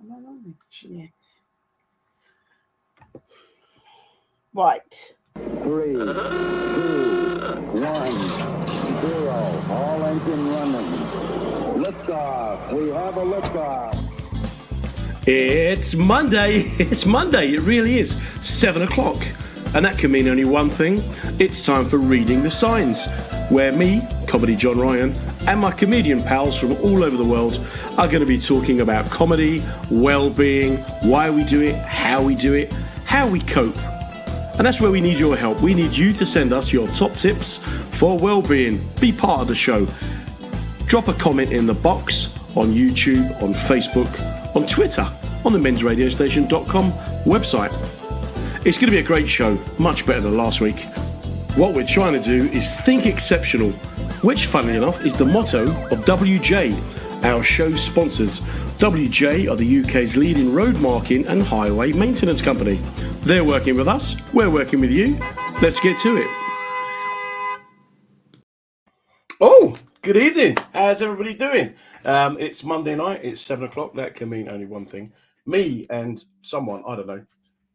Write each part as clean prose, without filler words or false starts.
Am I on? Yes. Right. 3, 2, 1, 0. All engine running. Liftoff. We have a liftoff. It's Monday. It's Monday. It really is. 7 o'clock. And that can mean only one thing. It's time for Reading the Signs, where me, Comedy John Ryan, and my comedian pals from all over the world are going to be talking about comedy, well-being, why we do it, how we cope. And that's where we need your help. We need you to send us your top tips for well-being. Be part of the show. Drop a comment in the box on YouTube, on Facebook, on Twitter, on the mensradiostation.com website. It's going to be a great show, much better than last week. What we're trying to do is think exceptional, which, funnily enough, is the motto of WJ, our show sponsors. WJ are the UK's leading road marking and highway maintenance company. They're working with us, we're working with you. Let's get to it. Oh, good evening. How's everybody doing? It's Monday night, it's 7 o'clock. That can mean only one thing. Me and someone, I don't know.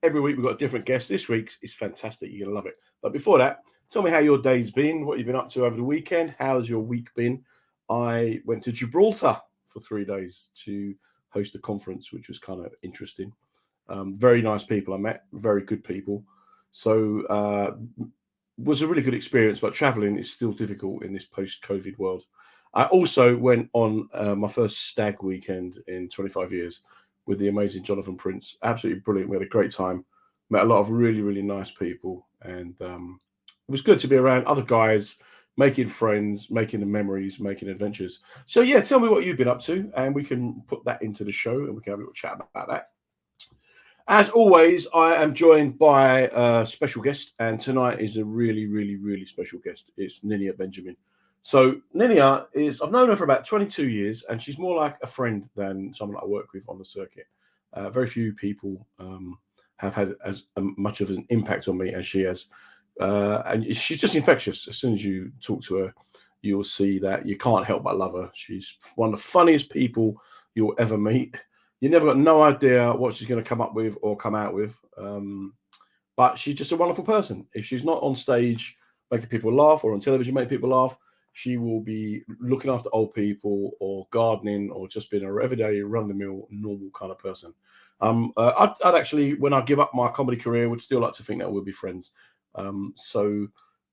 Every week we've got a different guest. This week's is fantastic. You're going to love it. But before that, tell me how your day's been, what you've been up to over the weekend. How's your week been? I went to Gibraltar for 3 days to host a conference, which was kind of interesting. Very nice people I met, very good people. So was a really good experience, but traveling is still difficult in this post-COVID world. I also went on my first stag weekend in 25 years with the amazing Jonathan Prince. Absolutely brilliant. We had a great time. Met a lot of really, really nice people. And it was good to be around other guys, making friends, making the memories, making adventures. So, yeah, tell me what you've been up to, and we can put that into the show, and we can have a little chat about that. As always, I am joined by a special guest, and tonight is a really, really, really special guest. It's Ninia Benjamin. So Ninia I've known her for about 22 years, and she's more like a friend than someone I work with on the circuit. Very few people have had as much of an impact on me as she has. And she's just infectious. As soon as you talk to her, you'll see that you can't help but love her. She's one of the funniest people you'll ever meet. You never got no idea what she's going to come up with or come out with. But she's just a wonderful person. If she's not on stage making people laugh or on television making people laugh, she will be looking after old people or gardening or just being an everyday, run-of-the-mill, normal kind of person. I'd actually, when I give up my comedy career, would still like to think that we'll be friends. So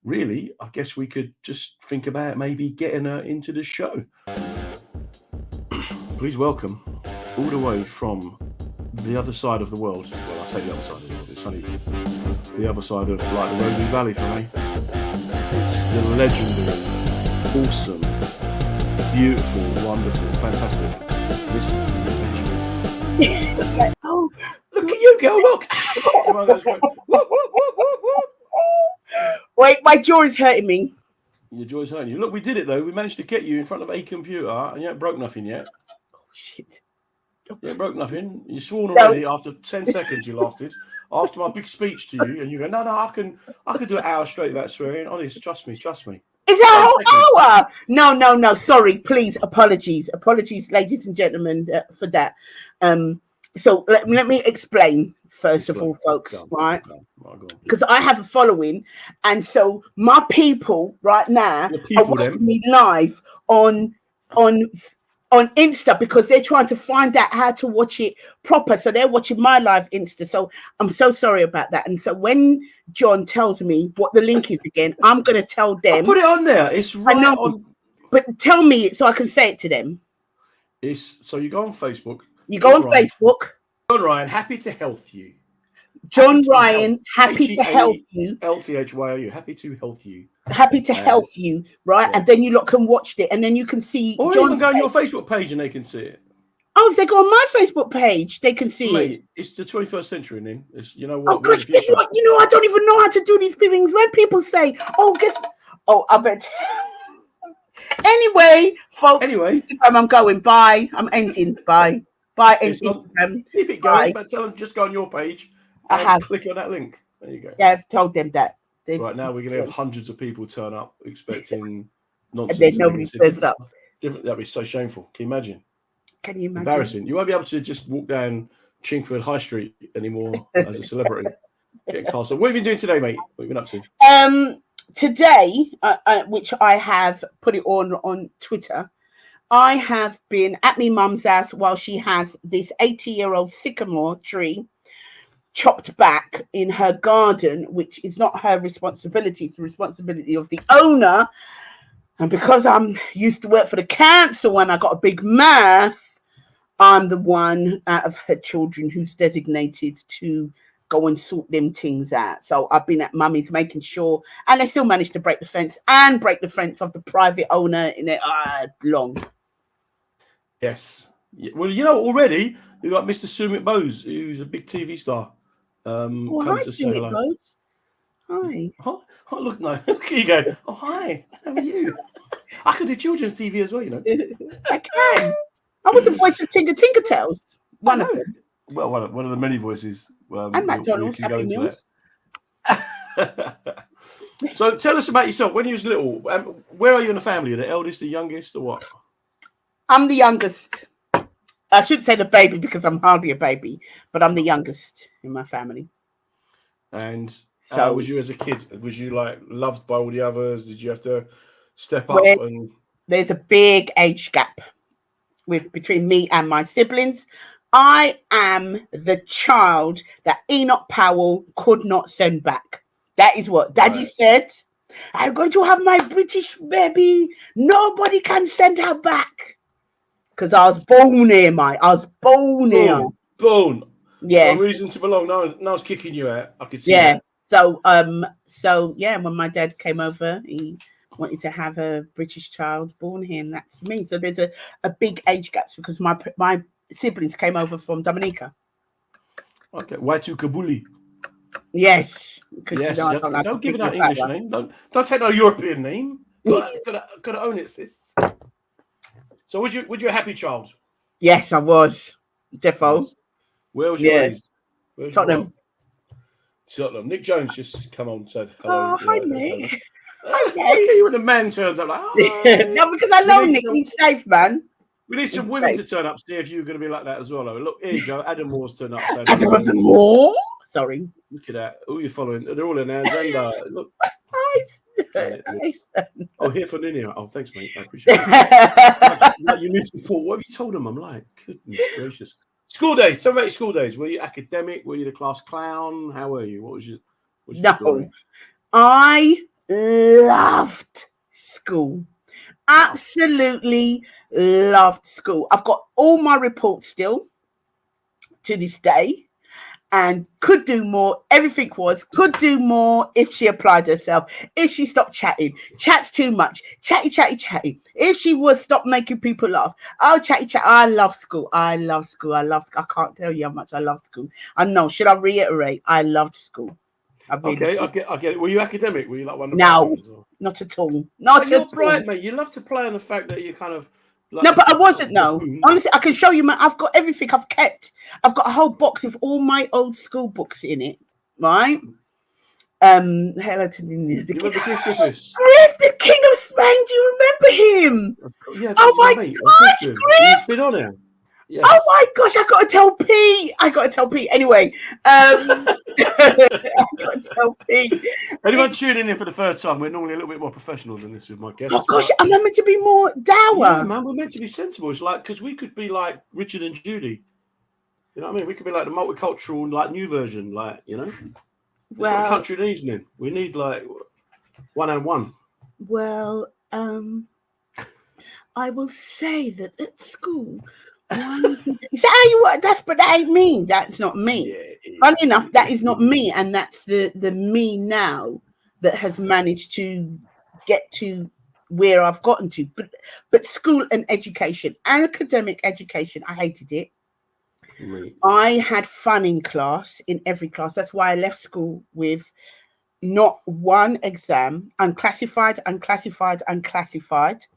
really, I guess we could just think about maybe getting her into the show. Please welcome, all the way from the other side of the world. Well, I say the other side of the world. It's only the other side of like the Rolling Valley for me. It's the legendary, awesome, beautiful, wonderful, fantastic. Miss Benjamin. Oh, look at you, girl! Look. Everyone goes, whoop, whoop, whoop, whoop, whoop. Wait, my jaw is hurting me. Your jaw's hurting you. Look, we did it though. We managed to get you in front of a computer, and you haven't broke nothing yet. Oh shit! You haven't broke nothing. You're sworn already. After 10 seconds, you lasted. After my big speech to you, and you go, no, I can do an hour straight without swearing. Honest, trust me. Is that a whole hour? No. Sorry, please. Apologies, ladies and gentlemen, for that. So let me explain first of all, folks, right? Because I have a following, and so my people right now are watching me live on Insta because they're trying to find out how to watch it proper. So they're watching my live Insta. So I'm so sorry about that. And so when John tells me what the link is again, I'm going to tell them. I'll put it on there. It's right on. But tell me it so I can say it to them. So you go on Facebook. You go on Facebook. John Ryan, happy to help you. John Ryan, happy to help you. LTHYOU, happy to help you. Happy to help you, right? Yeah. And then you lot can watch it, and then you can see. Or John's even go on your Facebook page and they can see it. Oh, if they go on my Facebook page, they can see it. It's the 21st century, Nin. You know what? Oh, gosh, guess what? You know, I don't even know how to do these things. When people say, I bet. Anyway, folks. Instagram, I'm going. Bye. I'm ending. Bye. Bye. Instagram. Keep it going, but tell them just go on your page and click on that link. There you go. Yeah, I've told them that. Right now, we're going to have hundreds of people turn up expecting nonsense. And then nobody turns up. That'd be so shameful. Can you imagine? Can you imagine? Embarrassing. You won't be able to just walk down Chingford High Street anymore as a celebrity. Getting cast. So what have you been doing today, mate? What have you been up to? Today, which I have put it on Twitter, I have been at my mum's house while she has this 80-year-old sycamore tree chopped back in her garden, which is not her responsibility. It's the responsibility of the owner. And because I'm used to work for the council and I got a big mouth, I'm the one out of her children who's designated to go and sort them things out. So I've been at mummy's making sure, and they still managed to break the fence of the private owner in it. Long. Yes. Well, you know, already you've got Mr. Sumit Bose, who's a big TV star. Hi, To say Sumit hello. Bose. Hi. Oh, look, no. Look, you go. Oh, hi. How are you? I can do children's TV as well, you know. I can. I was the voice of Tinker Tales. One of them. Well, one of the many voices. And McDonald's Happy Meals. So tell us about yourself. When you was little, where are you in the family? The eldest, the youngest, or what? I'm the youngest. I shouldn't say the baby because I'm hardly a baby, but I'm the youngest in my family. And how was you as a kid? Was you like loved by all the others? Did you have to step up? There's a big age gap between me and my siblings. I am the child that Enoch Powell could not send back. That is what Daddy said. I'm going to have my British baby. Nobody can send her back. Because I was born here, mate. I was born here. Born. Yeah. No reason to belong. No one's kicking you out. I could see that. So, when my dad came over, he wanted to have a British child born here, and that's me. So there's a big age gap because my siblings came over from Dominica. Okay. Waitu Kabuli. Yes. Yes. Don't give it that English name. Don't take no European name. Gotta own it, sis. So was you a happy child? Yes, I was. Defo. Where was you raised? Tottenham. Tottenham. Nick Jones just come on and said hello. Oh, hi, Nick. Hi, Nick. Okay, when a man turns up like, no, because I know Nick, he's safe, man. We need some women to turn up, see if you're going to be like that as well. Look, here you go. Adam Moore's turned up. Adam Moore? Sorry. Look at that. Who are you following? They're all in there. Xander. Look. Oh, here for Ninia. Oh, thanks, mate. I appreciate it. You need support. What have you told them? I'm like, goodness gracious. School days. Tell me about your school days. Were you academic? Were you the class clown? How were you? What was your story? I loved school. Absolutely loved school. I've got all my reports still to this day. And could do more. Everything could do more if she applied herself. If she stopped chatting, chats too much, chatty. If she would stop making people laugh. Oh, chatty. I love school. I can't tell you how much I love school. I know. Should I reiterate? I loved school. I get it. Were you academic? Were you like one of the No, not at all. You're bright, mate. You love to play on the fact that you kind of. No, but I wasn't. No, honestly, I can show you. I've got everything I've kept. I've got a whole box with all my old school books in it. Right. Hello to Ninia. Griff, the King of Spain. Do you remember him? Yeah. Oh my gosh, Griff! He's been on here. Yes. Oh my gosh, I got to tell Pete. Anyway, I got to tell Pete. Anyone tuning in for the first time, we're normally a little bit more professional than this with my guests. Oh gosh, am I meant to be more dour? Yeah, man, we're meant to be sensible. It's like, because we could be like Richard and Judy. You know what I mean? We could be like the multicultural, like new version, like, you know. It's not a country evening. We need like 101. Well, I will say that at school. Is that how you work? But that ain't me. That's not me. Yeah, funny enough, that is not me, and that's the me now that has managed to get to where I've gotten to. But school and education, academic education, I hated it. Right. I had fun in every class. That's why I left school with not one exam, unclassified.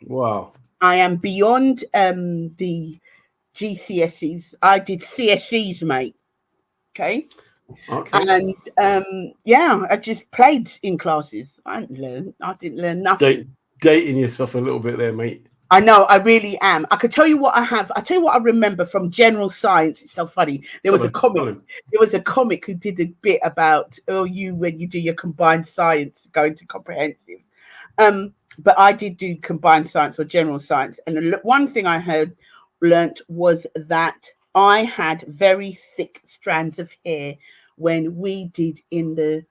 Wow. I am beyond the GCSEs. I did CSEs, mate. Okay. And I just played in classes. I didn't learn nothing. Dating yourself a little bit there, mate. I know, I really am. I could tell you what I have. I tell you what I remember from general science. It's so funny. There was a comic. There was a comic who did a bit about you when you do your combined science, going to comprehensive. But I did do combined science or general science, and one thing I learnt was that I had very thick strands of hair when we did in the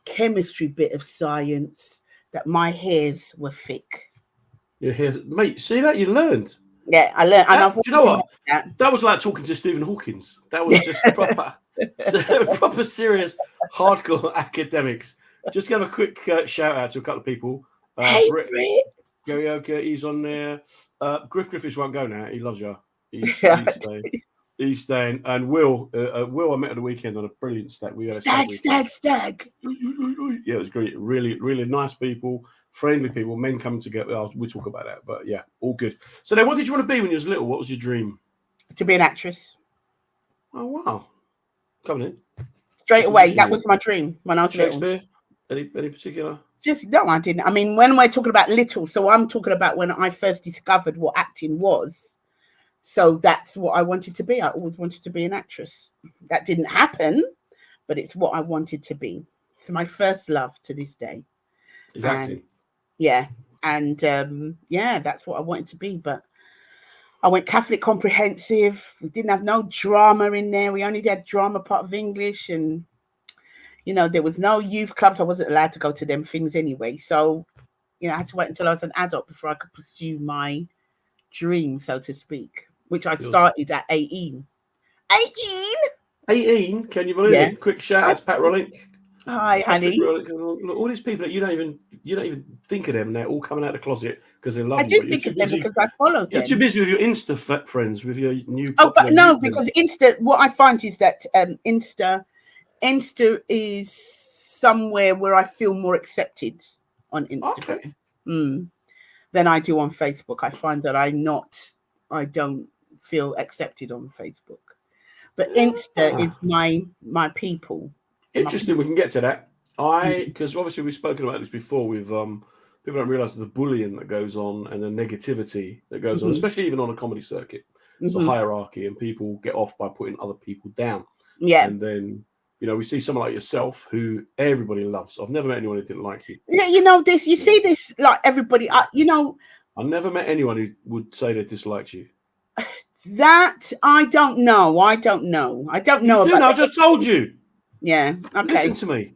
chemistry bit of science. That my hairs were thick. Your hair, mate. See that you learned. Yeah, I learned. And Do you know what? That was like talking to Stephen Hawking. That was just proper, proper serious, hardcore academics. Just give a quick shout out to a couple of people. Hey, Brit. Karaoke, he's on there. Griffiths won't go now. He loves you. He's staying. He's staying. And Will, I met at the weekend on a brilliant stack. We had a stag. Yeah, it was great. Really, really nice people, friendly people, men coming together. We'll talk about that. But yeah, all good. So then, what did you want to be when you was little? What was your dream? To be an actress. Oh, wow. Coming in. Straight away. That was my dream when I was Shakespeare? Little. Any particular? Just no, I didn't. I mean, when we're talking about little, so I'm talking about when I first discovered what acting was. So that's what I wanted to be. I always wanted to be an actress. That didn't happen, but it's what I wanted to be. It's my first love to this day. Is acting. Yeah. And that's what I wanted to be. But I went Catholic comprehensive. We didn't have no drama in there. We only did drama part of English, and there was no youth clubs. I wasn't allowed to go to them things anyway. So, I had to wait until I was an adult before I could pursue my dream, so to speak, which I started at 18. 18? Can you believe it? Quick shout out to Pat Rollick. Hi, honey. Look, all these people that you don't even think of them, and they're all coming out of the closet because they love you. I do think of them because I follow them. You're too busy with your Insta friends, with your new. Oh, but no, because Insta. What I find is that Insta is somewhere where I feel more accepted on Instagram than I do on Facebook. I find that I don't feel accepted on Facebook, but Insta is my people. Interesting. We can get to that. Because obviously we've spoken about this before with people don't realize the bullying that goes on and the negativity that goes on, especially even on a comedy circuit. It's a hierarchy, and people get off by putting other people down. Yeah, and then. We see someone like yourself who everybody loves. I've never met anyone who didn't like you. Yeah, this. You see this, like everybody. I never met anyone who would say they disliked you. That I don't know. I don't know about. I just told you. Yeah. Okay. Listen to me.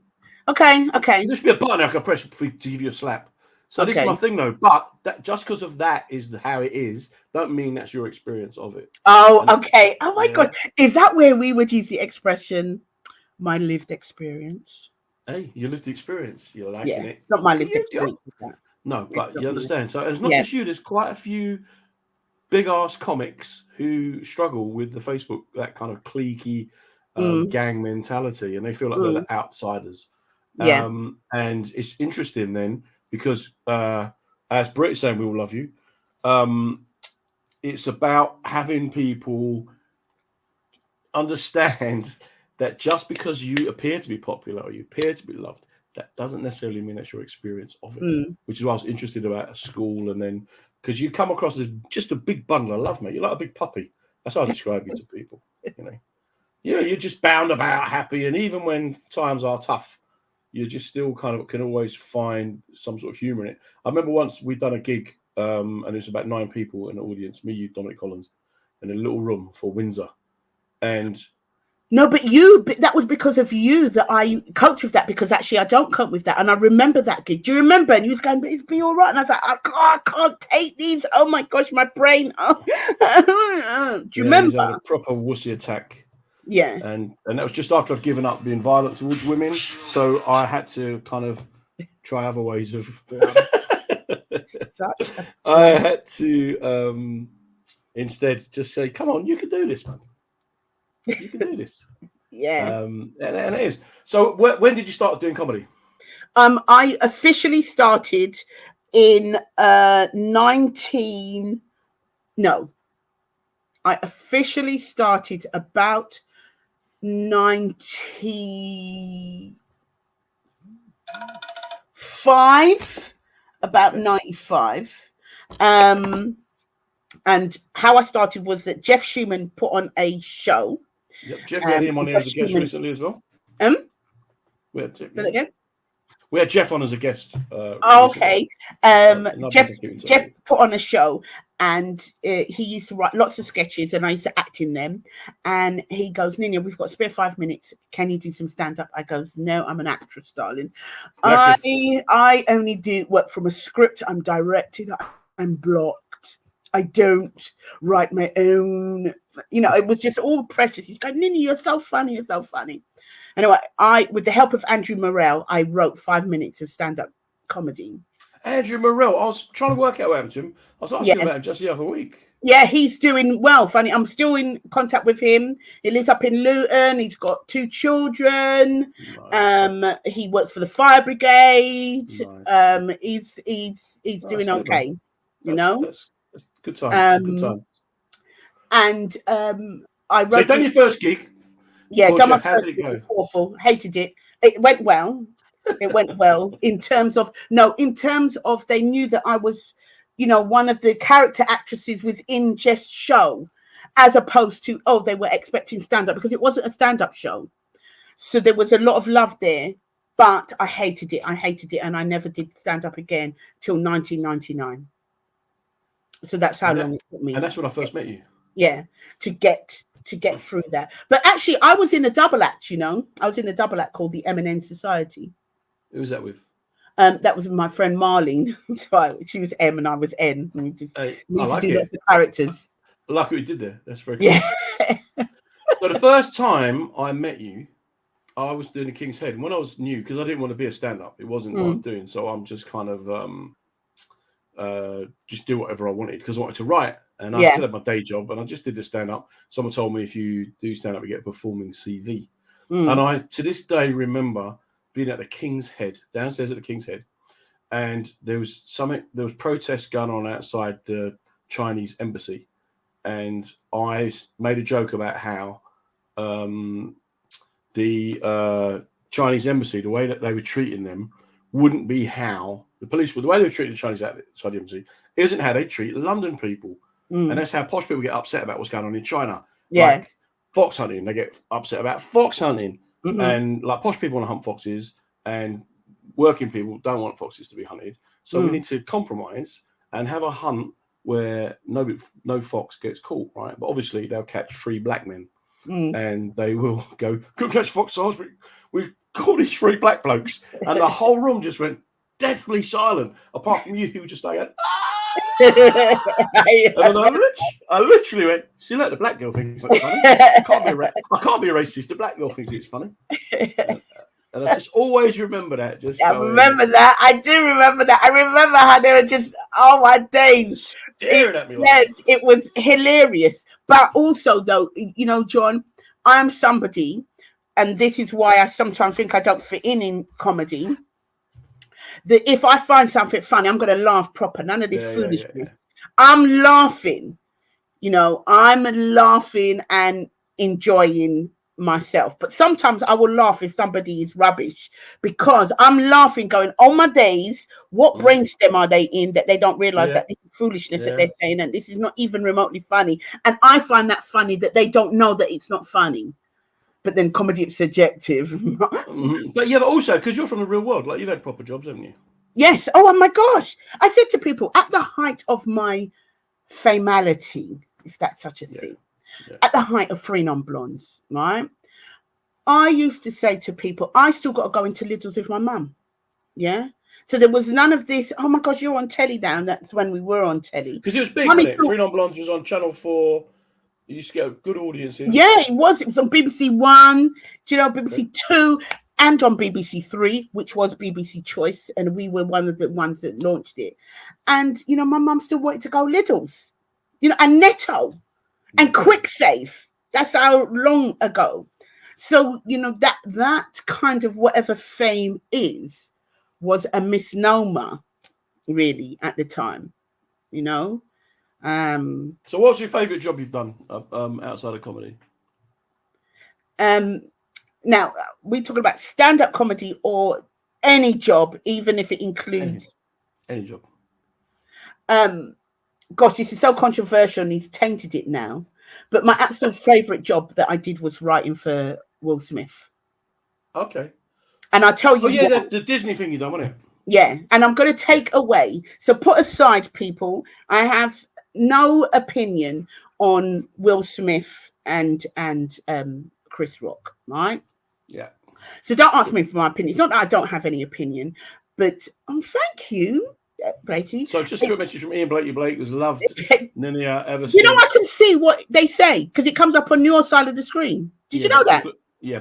Okay. Just be a button I can press to give you a slap. So this is my thing, though. But that just because of that is how it is, don't mean that's your experience of it. Oh, okay. Oh my God, is that where we would use the expression? My lived experience. Hey, your lived experience. You're liking it. Not my lived experience. No, but you understand. So it's not just you. There's quite a few big ass comics who struggle with the Facebook, that kind of cliquey gang mentality, and they feel like they're the outsiders. And it's interesting then because as Brit's saying, we all love you. It's about having people understand that just because you appear to be popular or you appear to be loved, that doesn't necessarily mean that's your experience of it. Which is why I was interested about school, and then because you come across as just a big bundle of love, mate. You're like a big puppy. That's how I describe you to people. You're just bound about happy, and even when times are tough, you just still kind of can always find some sort of humor in it. I remember once we'd done a gig, and it was about 9 people in the audience, me, you, Dominic Collins, in a little room for Windsor, and. No, but that was because of you that I cope with that, because actually I don't cope with that. And I remember that gig. Do you remember? And you was going, "It'll be all right." And I was like, I can't take these. Oh my gosh, my brain. Oh. Do you remember? He had a proper wussy attack. Yeah. And that was just after I'd given up being violent towards women. So I had to kind of try other ways of. I had to instead just say, "Come on, you can do this, man. You can do this." And it is. So when did you start doing comedy? I officially started in I officially started about 95, about 95. And how I started was that Jeff Schumann put on a show. Yep, Jeff had him on here as a guest recently as well. We had Jeff, say that again? We had Jeff on as a guest. Okay. Jeff put on a show, and he used to write lots of sketches, and I used to act in them. And he goes, Ninia, we've got spare 5 minutes. Can you do some stand-up? I goes, no, I'm an actress, darling. I only do work from a script. I'm directed. I'm blocked. I don't write my own. It was just all precious. He's going, Ninia, you're so funny. You're so funny. Anyway, with the help of Andrew Morell, I wrote 5 minutes of stand-up comedy. Andrew Morell, I was trying to work out what happened to him. I was asking about him just the other week. Yeah, he's doing well. Funny, I'm still in contact with him. He lives up in Luton. He's got 2 children. Nice. He works for the fire brigade. Nice. He's doing okay. That's good time. Good time. And I wrote. So you've done your first gig. Yeah, done my how first did it go? Awful. Hated it. It went well. It went well in terms of they knew that I was, one of the character actresses within Jeff's show, as opposed to they were expecting stand-up, because it wasn't a stand-up show. So there was a lot of love there, but I hated it, and I never did stand-up again till 1999. So that's how long it took me. And that's when I first met you. Yeah, to get through that. But actually, I was in a double act, I was in a double act called the M&N Society. Who was that with? That was my friend Marlene. So she was M and I was N. And we used to do lots of characters. I like what you did there. That's very cool. Yeah. So the first time I met you, I was doing the King's Head. And when I was new, because I didn't want to be a stand-up, it wasn't what I was doing. So I'm just kind of just do whatever I wanted, because I wanted to write. And I still had my day job, and I just did the stand-up. Someone told me if you do stand-up, you get a performing CV. And I, to this day, remember being at the King's Head, downstairs at the King's Head, and there was protests going on outside the Chinese embassy. And I made a joke about how the Chinese embassy, the way that they were treating them, wouldn't be how the way they were treating the Chinese outside the embassy isn't how they treat London people. And that's how posh people get upset about what's going on in China. Yeah. Like fox hunting, they get upset about fox hunting. And like posh people want to hunt foxes, and working people don't want foxes to be hunted. So we need to compromise and have a hunt where no fox gets caught, right? But obviously they'll catch 3 black men, and they will go, "Couldn't catch foxes. We caught these 3 black blokes," and the whole room just went deathly silent, apart from you, who were just like, and then I literally went, "See, let the black girl thinks it's funny. I can't be a racist. The black girl thinks it's funny." And I just always remember that. I remember that. I do remember that. I remember how they were just, oh my days, staring at me. It was hilarious. But also, though, John, I am somebody, and this is why I sometimes think I don't fit in comedy, that if I find something funny, I'm going to laugh proper. None of this foolishness. Yeah. I'm laughing. I'm laughing and enjoying myself. But sometimes I will laugh if somebody is rubbish, because I'm laughing going, oh my days, what brainstem are they in that they don't realize that this is foolishness that they're saying, and this is not even remotely funny. And I find that funny that they don't know that it's not funny. But then comedy is subjective. But yeah, but also because you're from the real world, like you've had proper jobs, haven't you? Yes. Oh my gosh. I said to people at the height of my famality, if that's such a thing, at the height of 3 Non-Blondes, right? I used to say to people, I still got to go into Lidl's with my mum. Yeah. So there was none of this, oh my gosh, you're on telly now. That's when we were on telly. Because it was big, wasn't it? 3 Non-Blondes was on Channel 4. You used to get a good audience in. Yeah, it was. It was on BBC One, BBC Two, and on BBC Three, which was BBC Choice, and we were one of the ones that launched it. And my mum still wanted to go Lidl's, and Netto, and Quick Save. That's how long ago. So that kind of whatever fame is was a misnomer, really, at the time. So what's your favorite job you've done outside of comedy? Now we're talking about stand-up comedy or any job, even if it includes any job. Gosh, this is so controversial and he's tainted it now. But my absolute favorite job that I did was writing for Will Smith. Okay. And I'll tell you the Disney thing you done, wasn't it? Yeah. And I'm going to take away. So put aside, people, I have no opinion on Will Smith and Chris Rock, right? Yeah. So don't ask me for my opinion. It's not that I don't have any opinion, but thank you, Blakey. So just a quick message from Ian Blakey. Blake was loved Ninia ever since. You know, I can see what they say because it comes up on your side of the screen. Did you know that?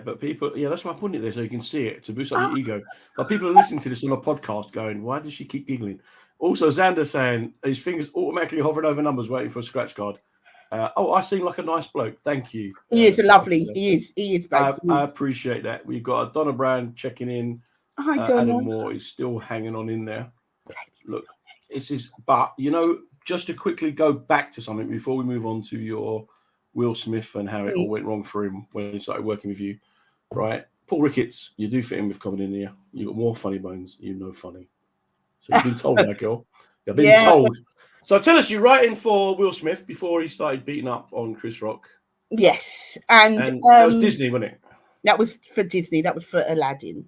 But people, that's why I put it there so you can see it to boost up your ego. But people are listening to this on a podcast going, why does she keep giggling? Also, Xander saying his fingers automatically hovering over numbers waiting for a scratch card. I seem like a nice bloke. Thank you. He is lovely. He is. I appreciate that. We've got Donna Brand checking in. Adam Moore is still hanging on in there. Look, but just to quickly go back to something before we move on to your Will Smith and how it all went wrong for him when he started working with you, right? Paul Ricketts, you do fit in with comedy in here. You got more funny bones. Funny. So you've been told that, girl. You've been told. So tell us, you writing for Will Smith before he started beating up on Chris Rock? Yes, and that was Disney, wasn't it? That was for Disney. That was for Aladdin.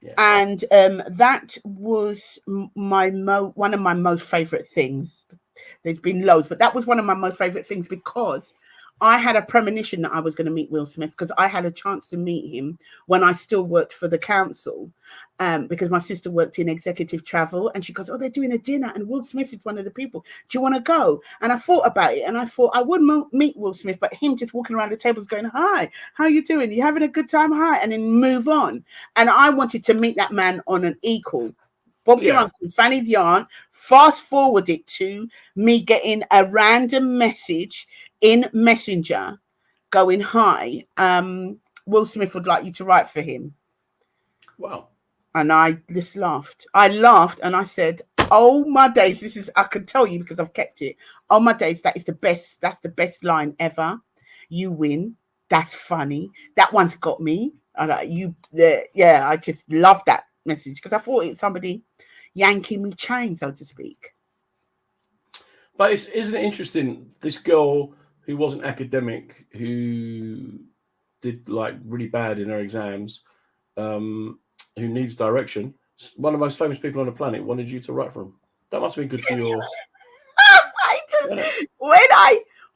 Yeah. And that was one of my most favorite things. There's been loads, but that was one of my most favorite things because I had a premonition that I was going to meet Will Smith because I had a chance to meet him when I still worked for the council because my sister worked in executive travel and she goes, oh, they're doing a dinner and Will Smith is one of the people. Do you want to go? And I thought about it and I thought I would meet Will Smith, but him just walking around the tables going, hi, how you doing? You having a good time? Hi. And then move on. And I wanted to meet that man on an equal. Bob's your uncle, Fanny's yarn. Fast forward it to me getting a random message in Messenger going, hi, Will Smith would like you to write for him. Wow. And I just laughed. I laughed and I said, oh my days, I can tell you because I've kept it. Oh my days, that's the best line ever. You win. That's funny. That one's got me. I just love that message because I thought it was somebody yanking me chain, so to speak. But isn't it interesting? This girl who wasn't academic, who did like really bad in her exams, who needs direction, one of the most famous people on the planet wanted you to write for him. That must have been good for your.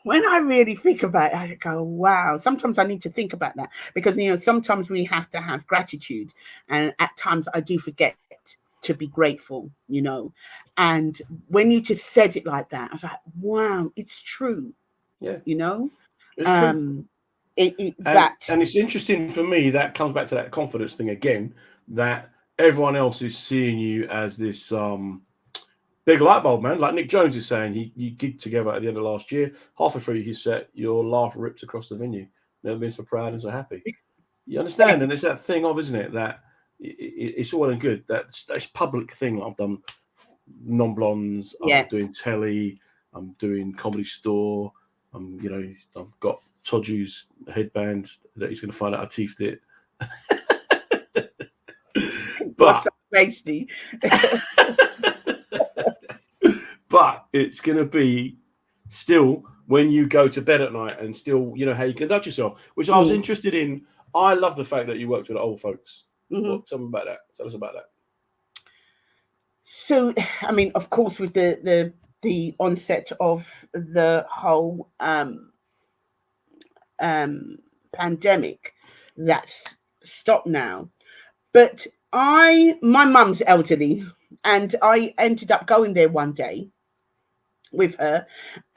When I really think about it, I go, wow. Sometimes I need to think about that because sometimes we have to have gratitude, and at times I do forget to be grateful, and when you just said it like that, I was like, wow, it's true. Yeah. It's true. And it's interesting for me, that comes back to that confidence thing again, that everyone else is seeing you as this big light bulb, man. Like Nick Jones is saying, you gigged together at the end of last year. Halfway through his set, your laugh ripped across the venue. Never been so proud and so happy. You understand? And it's that thing of, isn't it, that it's all and good. That's public thing. I've done non-blondes. I'm doing telly. I'm doing Comedy Store. I've got Toju's headband that he's going to find out I teethed it. But but it's going to be still when you go to bed at night and still, how you conduct yourself, which I was interested in. I love the fact that you worked with old folks. Well, tell us about that. So, I mean, of course, with the onset of the whole pandemic, that's stopped now. But my mum's elderly, and I ended up going there one day with her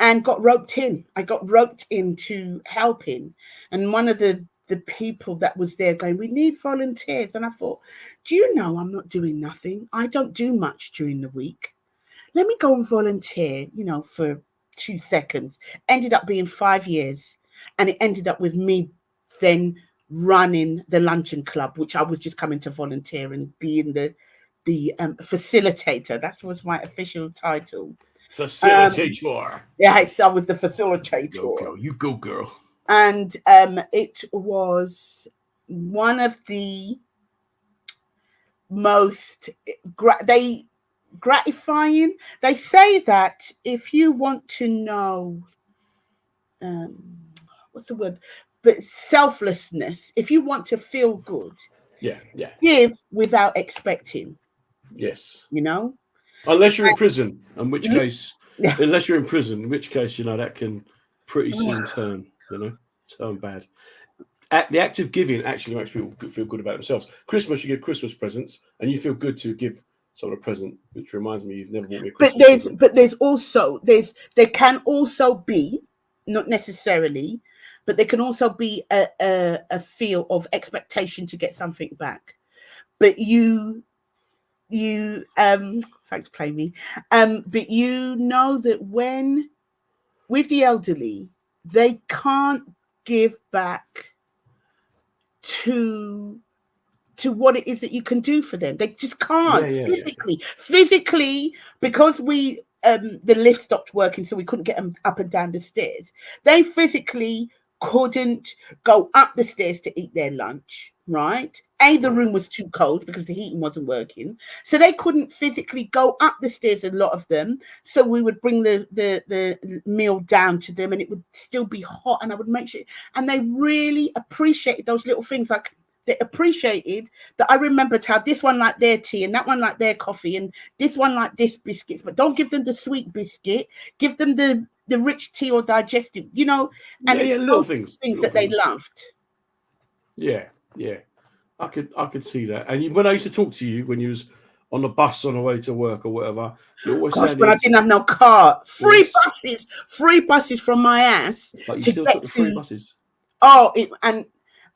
and got roped in. I got roped into helping, and one of the people that was there going, we need volunteers. And I thought, do you know I'm not doing nothing? I don't do much during the week. Let me go and volunteer, for 2 seconds. Ended up being 5 years. And it ended up with me then running the luncheon club, which I was just coming to volunteer and being the facilitator. That was my official title. Facilitator. Yes, I was the facilitator. Go, girl. You go, girl. And it was one of the most they gratifying. They say that if you want to know, what's the word? But selflessness. If you want to feel good, yeah, give without expecting. yes. You know, Unless you're in prison, in which Mhm. case, Yeah. unless you're in prison, in which case, that can pretty soon turn bad. The act of giving actually makes people feel good about themselves. Christmas, you give Christmas presents, and you feel good to give someone a present, which reminds me, you've never bought me a Christmas present. But there can also be, not necessarily, but there can also be a feel of expectation to get something back. But thanks, play me. But you know that when with the elderly, they can't give back to what it is that you can do for them. They just can't physically, because we the lift stopped working, so we couldn't get them up and down the stairs. They physically couldn't go up the stairs to eat their lunch, right? The room was too cold because the heating wasn't working, so they couldn't physically go up the stairs, a lot of them. So we would bring the meal down to them, and it would still be hot, and I would make sure, and they really appreciated those little things. Like, they appreciated that I remembered how this one liked their tea and that one liked their coffee and this one liked this biscuits, but don't give them the sweet biscuit, give them the rich tea or digestive, and it's little those things that they loved. Yeah. I could see that. And when I used to talk to you when you was on the bus on the way to work or whatever, you always Gosh, when I didn't have no car, free buses from my ass. But you still took the free buses. Oh,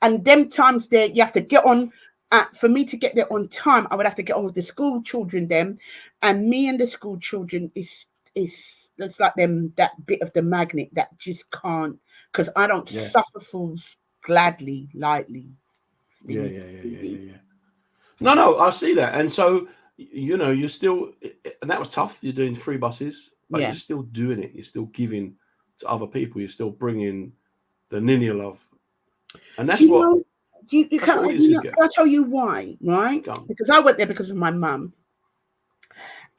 and them times there, you have to get on. For me to get there on time, I would have to get on with the school children. And me and the school children is it's like them, that bit of the magnet that just can't, because I don't suffer fools gladly, lightly. Yeah. No, I see that, and so you're still, and that was tough. You're doing free buses, but you're still doing it. You're still giving to other people. You're still bringing the Ninia love. And that's what audiences get. Can I tell you why? Right? Because I went there because of my mum.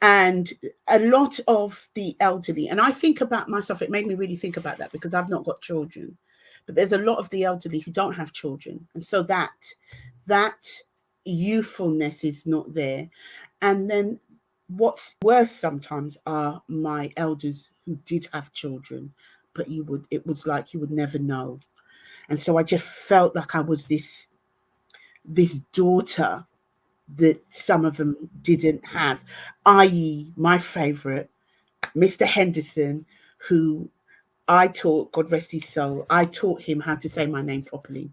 And a lot of the elderly, and I think about myself, it made me really think about that because I've not got children. But there's a lot of the elderly who don't have children. And so that youthfulness is not there. And then what's worse sometimes are my elders who did have children, but it was like you would never know. And so I just felt like I was this daughter that some of them didn't have, i.e. my favorite, Mr. Henderson, who I taught, God rest his soul, I taught him how to say my name properly.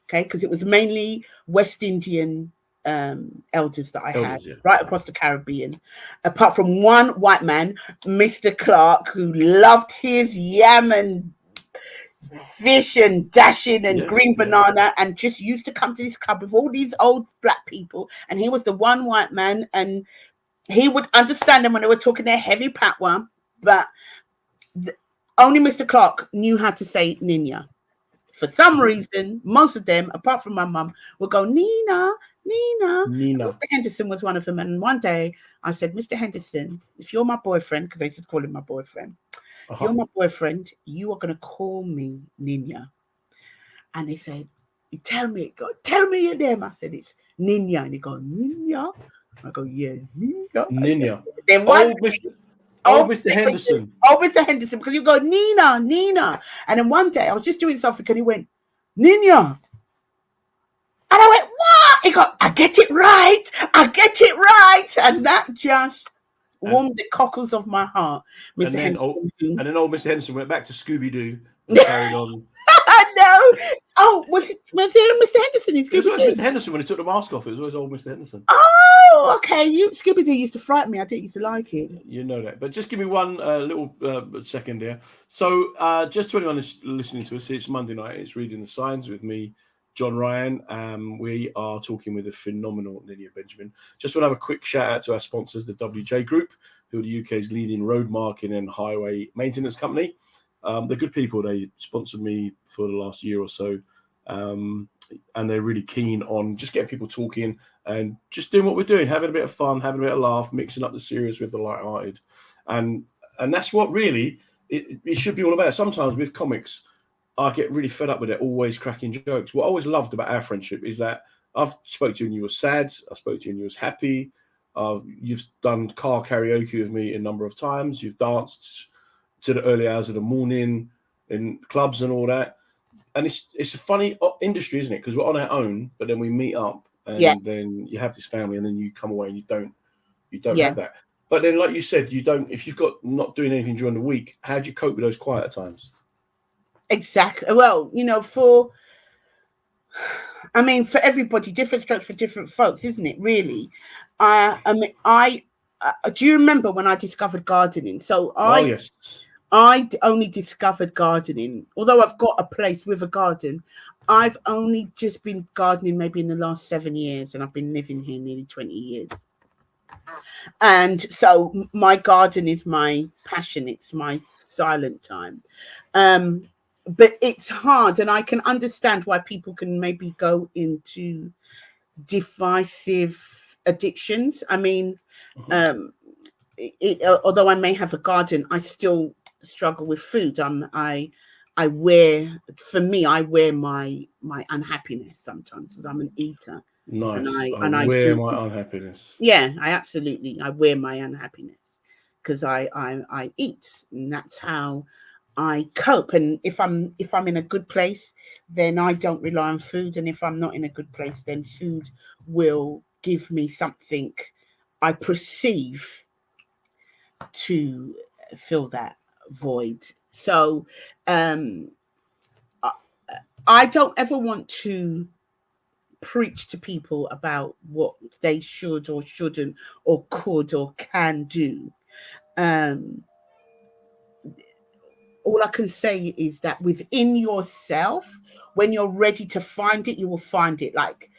Okay, because it was mainly West Indian elders that I had right across the Caribbean, apart from one white man, Mr. Clark, who loved his yam and fish and dashing and green banana, and just used to come to this club with all these old black people, and he was the one white man, and he would understand them when they were talking their heavy patois, but only Mr. Clark knew how to say Ninia. For some reason, most of them, apart from my mum, would go Nina. Mr. Henderson was one of them, and one day I said, Mr. Henderson, if you're my boyfriend, because I used to call him my boyfriend, if you're my boyfriend, you are going to call me Ninia. And he said, tell me your name. I said, it's Ninia. And he goes, Ninia? I go, yeah, Ninia. Then Mr. Henderson. Mr. Henderson, because you go, Nina. And then one day I was just doing something and he went, Ninia. And I went, what? He got, I get it right. And that just warmed the cockles of my heart, Mr. Henderson. And then old Mr. Henderson went back to Scooby-Doo and carried on. No. Oh, was it Mr. Henderson in Scooby-Doo? It was Mr. Henderson when he took the mask off. It was always old Mr. Henderson. Oh, okay. Scooby-Doo used to frighten me. I didn't used to like it. You know that. But just give me one little second here. So just to anyone who's listening to us, it's Monday night. It's Reading the Signs with me, John Ryan. We are talking with the phenomenal Ninia Benjamin. Just want to have a quick shout out to our sponsors, the WJ Group, who are the UK's leading road marking and highway maintenance company. They're good people. They sponsored me for the last year or so. and they're really keen on just getting people talking and just doing what we're doing, having a bit of fun, having a bit of laugh, mixing up the serious with the light-hearted, and that's what really it should be all about. Sometimes with comics, I get really fed up with it, always cracking jokes. What I always loved about our friendship is that I've spoke to you and you were sad, I spoke to you and you was happy. You've done car karaoke with me a number of times. You've danced to the early hours of the morning in clubs and all that. And it's a funny industry, isn't it? Because we're on our own, but then we meet up, and then you have this family, and then you come away and you don't have that. But then, like you said, you don't. If you've got not doing anything during the week, how do you cope with those quieter times? Exactly. Well, for everybody, different strokes for different folks, isn't it? Really. Do you remember when I discovered gardening? So I only discovered gardening, although I've got a place with a garden. I've only just been gardening maybe in the last 7 years, and I've been living here nearly 20 years. And so my garden is my passion. It's my silent time. But it's hard, and I can understand why people can maybe go into divisive addictions. Although I may have a garden, I still struggle with food. I wear my unhappiness sometimes, because I'm an eater. Nice. And I wear my unhappiness. Yeah, I wear my unhappiness because I eat, and that's how I cope. And if I'm in a good place, then I don't rely on food. And if I'm not in a good place, then food will give me something I perceive to fill that void. So I don't ever want to preach to people about what they should or shouldn't or could or can do. All I can say is that within yourself, when you're ready to find it, you will find it. Like,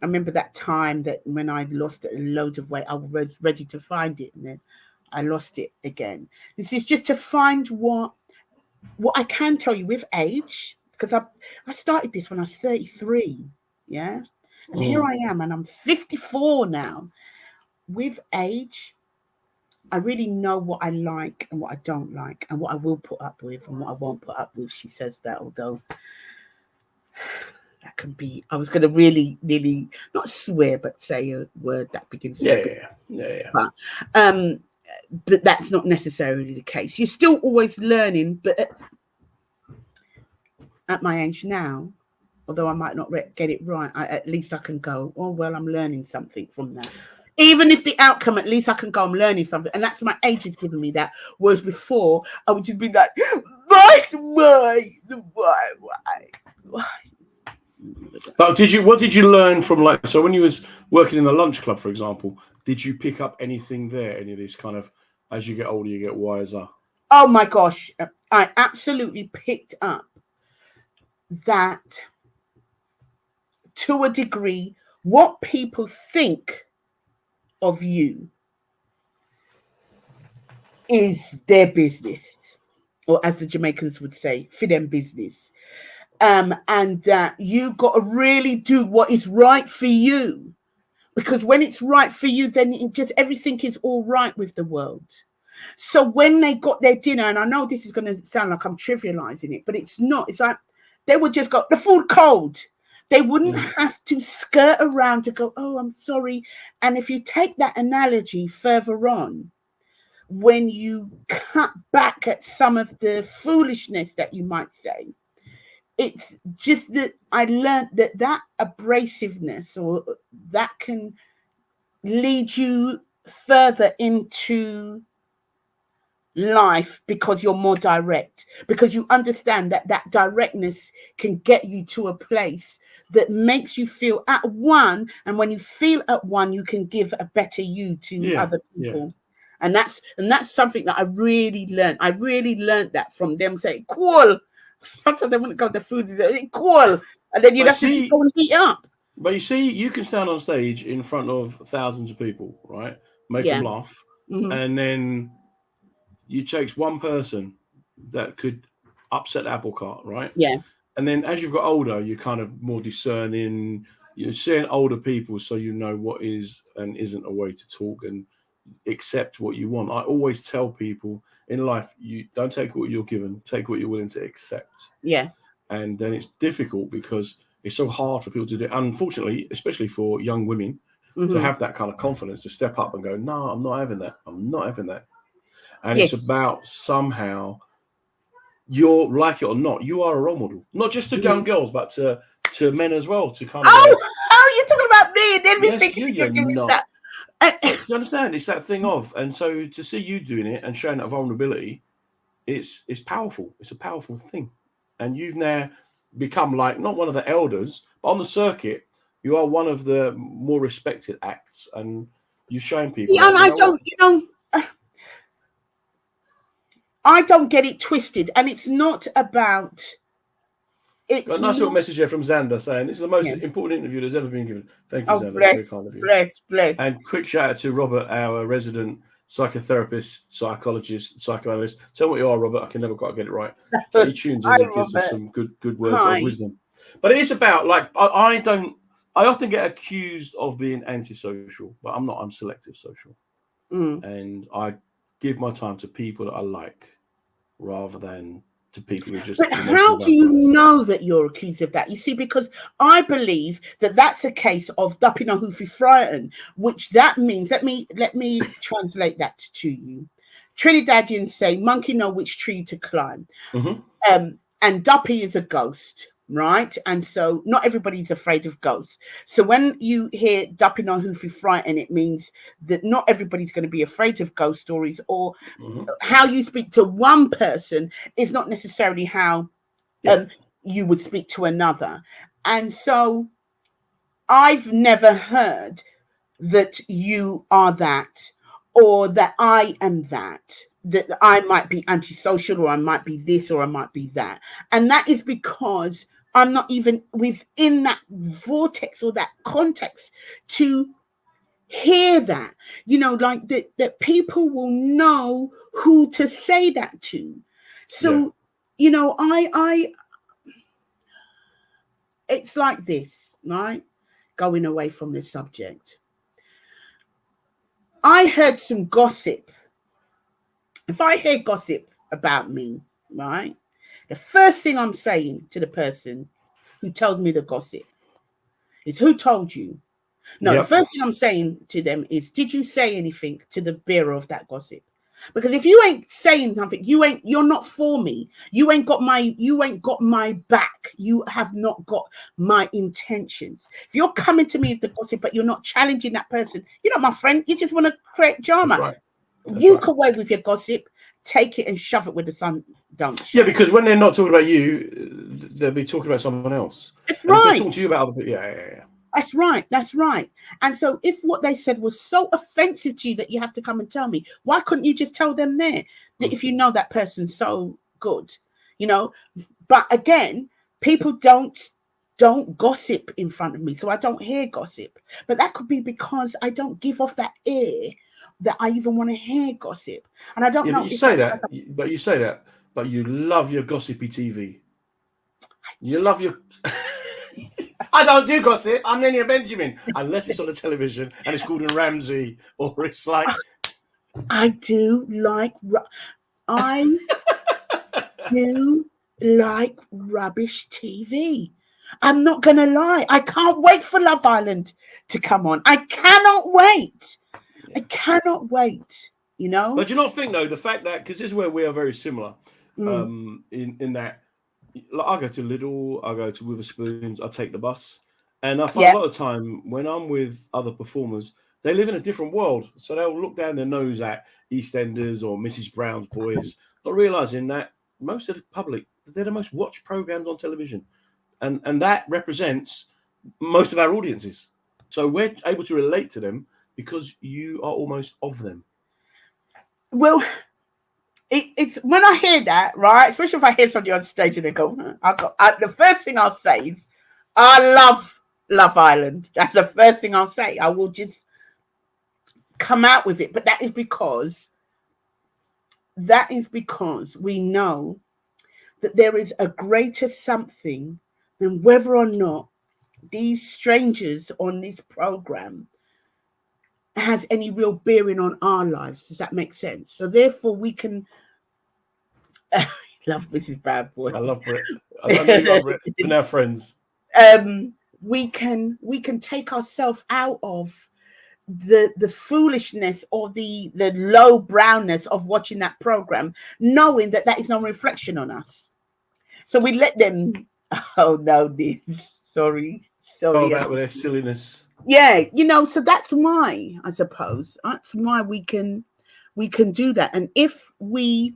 I remember that time that when I lost a load of weight, I was ready to find it, and then I lost it again. This is just to find what I can tell you with age, because I started this when I was 33, yeah? And here I am, and I'm 54 now. With age, I really know what I like and what I don't like, and what I will put up with and what I won't put up with. She says that, although that can be, I was going to really, really not swear, but say a word that begins with yeah. But that's not necessarily the case. You're still always learning, but at my age now, although I might not get it right, at least I can go, oh, well, I'm learning something from that. Even if the outcome, at least I can go, I'm learning something. And that's my age has given me that. Whereas before, I would just be like, why? But what did you learn from, so when you was working in the lunch club, for example, did you pick up anything there? Any of these kind of, as you get older, you get wiser? Oh my gosh. I absolutely picked up that, to a degree, what people think of you is their business, or as the Jamaicans would say, for them business. And that you got to really do what is right for you, because when it's right for you, then everything is all right with the world. So when they got their dinner, and I know this is going to sound like I'm trivializing it, but it's not. It's like they would just go, the food cold. They wouldn't have to skirt around to go, oh, I'm sorry. And if you take that analogy further on, when you cut back at some of the foolishness that you might say, it's just that I learned that abrasiveness, or that can lead you further into life, because you're more direct, because you understand that directness can get you to a place that makes you feel at one, and when you feel at one, you can give a better you to other people. And that's something that I really learned that from them saying, cool. Sometimes they wouldn't go, the food is cool, and then you'd have to just go and heat up. But you see, you can stand on stage in front of thousands of people, right? Make them laugh, and then you take one person that could upset the apple cart, right? Yeah. And then as you've got older, you're kind of more discerning. You're seeing older people, so you know what is and isn't a way to talk and accept what you want. I always tell people in life, you don't take what you're given, take what you're willing to accept. Yeah. And then it's difficult because it's so hard for people to do. Unfortunately, especially for young women, to have that kind of confidence to step up and go, no, I'm not having that. I'm not having that. And Yes. it's about somehow, you're like it or not, you are a role model, not just to young girls, but to men as well. To kind of you're talking about me. Then we think you're not. that. Do you understand? It's that thing of, and so to see you doing it and showing that vulnerability, it's powerful. It's a powerful thing, and you've now become like not one of the elders, but on the circuit, you are one of the more respected acts, and you're showing people. Yeah, and I don't, I don't get it twisted, and it's not about. It's got a nice little message here from Xander saying this is the most important interview that's ever been given. Thank you, Xander. Bless, very kind of you. Bless. And quick shout out to Robert, our resident psychotherapist, psychologist, psychoanalyst. Tell me what you are, Robert. I can never quite get it right. So he tunes in and gives us some good words of wisdom. But it is about, like, I often get accused of being antisocial, but I'm not. I'm selective social. And I give my time to people that I like rather than to people who just. But how do you know that you're accused of that? You see, because I believe that that's a case of dupping a hoofy frighten, which that means. Let me translate that to you. Trinidadians say, "Monkey know which tree to climb," and duppy is a ghost, right? And so not everybody's afraid of ghosts. So when you hear dupping on hoofy frighten, it means that not everybody's going to be afraid of ghost stories, or how you speak to one person is not necessarily how you would speak to another. And so I've never heard that you are that, or that I am that I might be antisocial, or I might be this, or I might be that. And that is because I'm not even within that vortex or that context to hear that, like that people will know who to say that to. So, I it's like this, right? Going away from the subject. I heard some gossip. If I hear gossip about me, right, the first thing I'm saying to the person who tells me the gossip is, who told you? No, the first thing I'm saying to them is, did you say anything to the bearer of that gossip? Because if you ain't saying nothing, you're not for me. You ain't got my back. You have not got my intentions. If you're coming to me with the gossip, but you're not challenging that person, you're not my friend. You just want to create drama. That's right. Walk away with your gossip, take it and shove it with the sun. Don't. Yeah, because when they're not talking about you, they'll be talking about someone else. That's right. If they're talking to you about other people, yeah. That's right. And so if what they said was so offensive to you that you have to come and tell me, why couldn't you just tell them there that if you know that person's so good, But again, people don't gossip in front of me, so I don't hear gossip. But that could be because I don't give off that ear that I even want to hear gossip. And I don't know. But you say that, but you love your gossipy TV. You love your. I don't do gossip. I'm Ninia Benjamin, unless it's on the television and it's Gordon Ramsay, or it's like. I do like. I do like rubbish TV. I'm not gonna lie. I can't wait for Love Island to come on. I cannot wait. I cannot wait. But you not think though, the fact that, because this is where we are very similar, in that. Like, I go to Lidl, I go to Witherspoons, I take the bus, and I find a lot of time when I'm with other performers, they live in a different world, so they'll look down their nose at EastEnders or Mrs. Brown's Boys, not realizing that most of the public, they're the most watched programs on television, and that represents most of our audiences. So we're able to relate to them because you are almost of them. Well. It's when I hear that, right? Especially if I hear somebody on stage and they go, the first thing I'll say is, I love Love Island. That's the first thing I'll say. I will just come out with it. But that is because we know that there is a greater something than whether or not these strangers on this program has any real bearing on our lives. Does that make sense? So therefore we can love Mrs. Bad Boy. I love Brit. I know you are Brit. We're now friends. We can take ourselves out of the foolishness or the low brownness of watching that program, knowing that that is no reflection on us. So we let them. Oh no, this. Sorry. Go about with their silliness. Yeah, so that's why, I suppose, that's why we can do that. And if we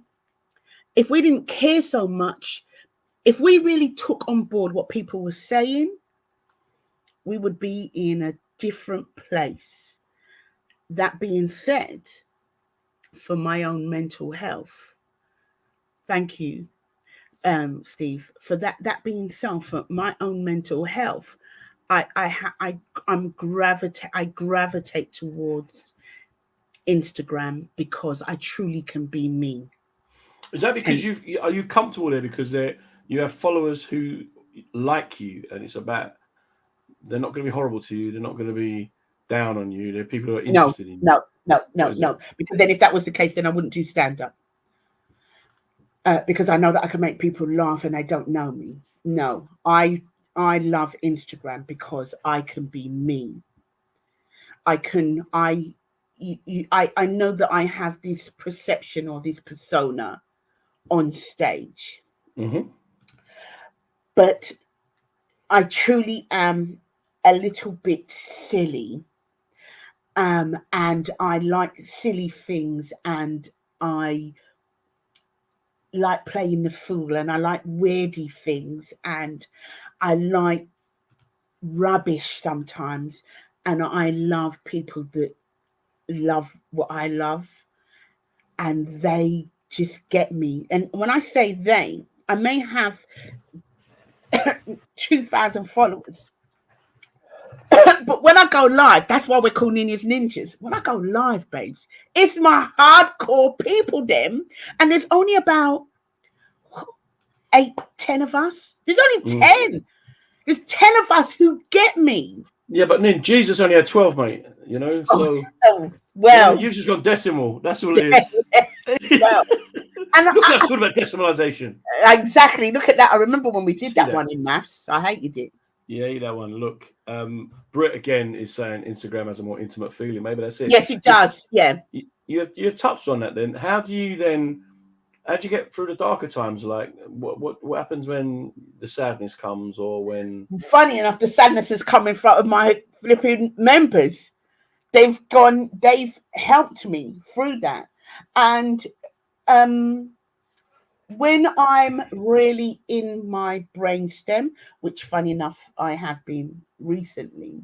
didn't care so much, if we really took on board what people were saying, we would be in a different place. That being said, for my own mental health, thank you, Steve, for that. That being so, for my own mental health, I gravitate towards Instagram because I truly can be me. Is that because are you comfortable there because you have followers who like you, and it's about they're not going to be horrible to you, they're not going to be down on you, they're people who are interested in you? No. Because then if that was the case, then I wouldn't do stand-up. Because I know that I can make people laugh and they don't know me. No, I love Instagram because I can be me. I know that I have this perception or this persona on stage. Mm-hmm. But I truly am a little bit silly. And I like silly things, and I like playing the fool, and I like weirdy things, and I like rubbish sometimes, and I love people that love what I love, and they just get me. And when I say they, I may have 2,000 followers, but when I go live, that's why we're called Ninia's Ninjas. When I go live, babes, it's my hardcore people, them, and there's only about 8-10 of us. There's only 10. There's 10 of us who get me. Yeah, but then Jesus only had 12, mate. So well, you've just got decimal. That's all it is. Well, and look, that's all about decimalization. Exactly. Look at that. I remember when we did that one in maths. I hated it. Yeah, that one. Look, Britt again is saying Instagram has a more intimate feeling. Maybe that's it. Yes, it does. Yeah. You've touched on that. Then how do you get through the darker times? Like what happens when the sadness comes, or when? Funny enough, the sadness has come in front of my flipping members. They've helped me through that, and when I'm really in my brainstem, which funny enough I have been recently,